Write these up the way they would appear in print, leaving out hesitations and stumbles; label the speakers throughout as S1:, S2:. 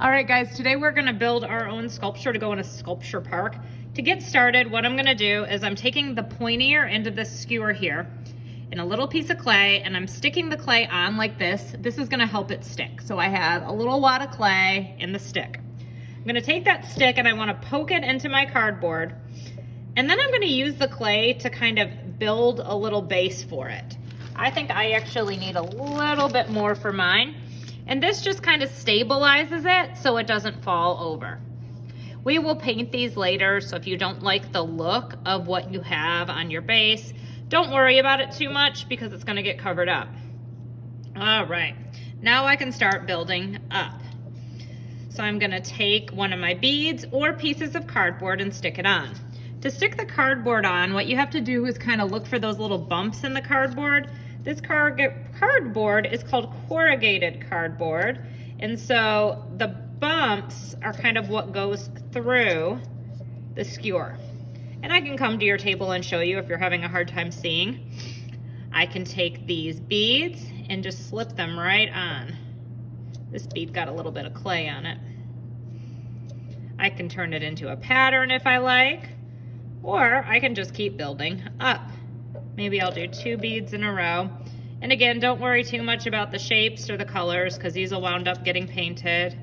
S1: All right, guys, today we're gonna build our own sculpture to go in a sculpture park. To get started, what I'm gonna do is I'm taking the pointier end of this skewer here in a little piece of clay, and I'm sticking the clay on like this. This is gonna help it stick. So I have a little wad of clay in the stick. I'm gonna take that stick and I wanna poke it into my cardboard, and then I'm gonna use the clay to kind of build a little base for it. I think I actually need a little bit more for mine. And this just kind of stabilizes it so it doesn't fall over. We will paint these later, so if you don't like the look of what you have on your base, don't worry about it too much because it's gonna get covered up. All right, now I can start building up. So I'm gonna take one of my beads or pieces of cardboard and stick it on. To stick the cardboard on, what you have to do is kind of look for those little bumps in the cardboard. This cardboard is called corrugated cardboard, and so the bumps are kind of what goes through the skewer. And I can come to your table and show you if you're having a hard time seeing. I can take these beads and just slip them right on. This bead got a little bit of clay on it. I can turn it into a pattern if I like, or I can just keep building up. Maybe I'll do 2 beads in a row. And again, don't worry too much about the shapes or the colors because these will wound up getting painted.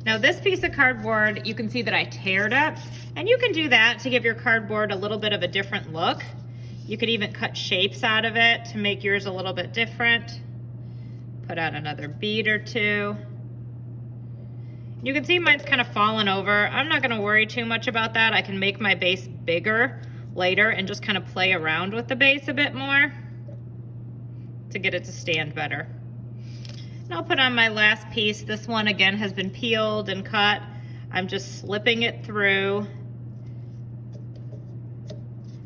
S1: Now this piece of cardboard, you can see that I teared it, and you can do that to give your cardboard a little bit of a different look. You could even cut shapes out of it to make yours a little bit different. Put on another bead or 2. You can see mine's kind of fallen over. I'm not gonna worry too much about that. I can make my base bigger later and just kind of play around with the base a bit more to get it to stand better. And I'll put on my last piece. This one again has been peeled and cut. I'm just slipping it through.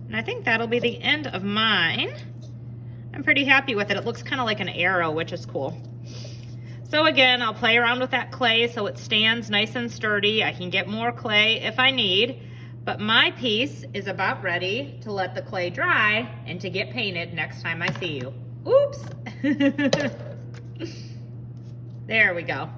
S1: And I think that'll be the end of mine. I'm pretty happy with it. It looks kind of like an arrow, which is cool. So again, I'll play around with that clay so it stands nice and sturdy. I can get more clay if I need, but my piece is about ready to let the clay dry and to get painted next time I see you. Oops. There we go.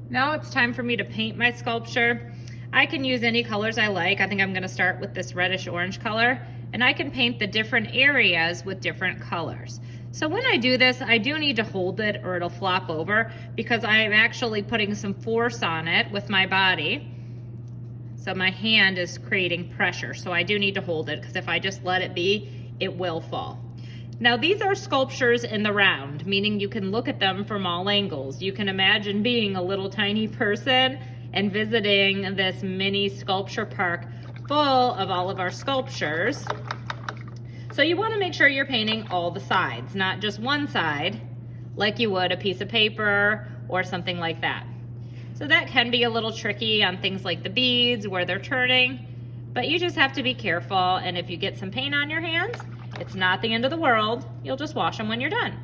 S1: Now it's time for me to paint my sculpture. I can use any colors I like. I think I'm gonna start with this reddish orange color, and I can paint the different areas with different colors. So when I do this, I do need to hold it or it'll flop over because I'm actually putting some force on it with my body. So my hand is creating pressure. So I do need to hold it because if I just let it be, it will fall. Now these are sculptures in the round, meaning you can look at them from all angles. You can imagine being a little tiny person and visiting this mini sculpture park full of all of our sculptures. So you want to make sure you're painting all the sides, not just one side, like you would a piece of paper or something like that. So that can be a little tricky on things like the beads where they're turning, but you just have to be careful, and if you get some paint on your hands, it's not the end of the world. You'll just wash them when you're done.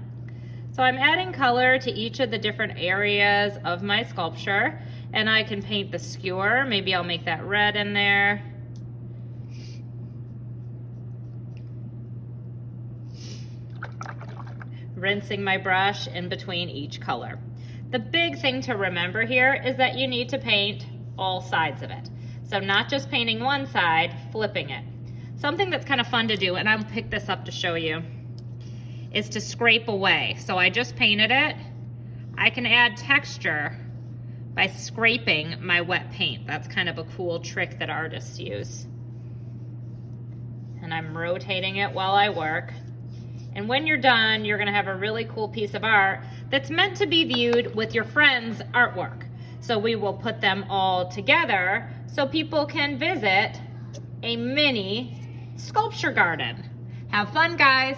S1: So I'm adding color to each of the different areas of my sculpture, and I can paint the skewer. Maybe I'll make that red in there. Rinsing my brush in between each color. The big thing to remember here is that you need to paint all sides of it. So not just painting one side, flipping it. Something that's kind of fun to do, and I'll pick this up to show you, is to scrape away. So I just painted it. I can add texture by scraping my wet paint. That's kind of a cool trick that artists use. And I'm rotating it while I work. And when you're done, you're gonna have a really cool piece of art that's meant to be viewed with your friends' artwork. So we will put them all together so people can visit a mini sculpture garden. Have fun, guys.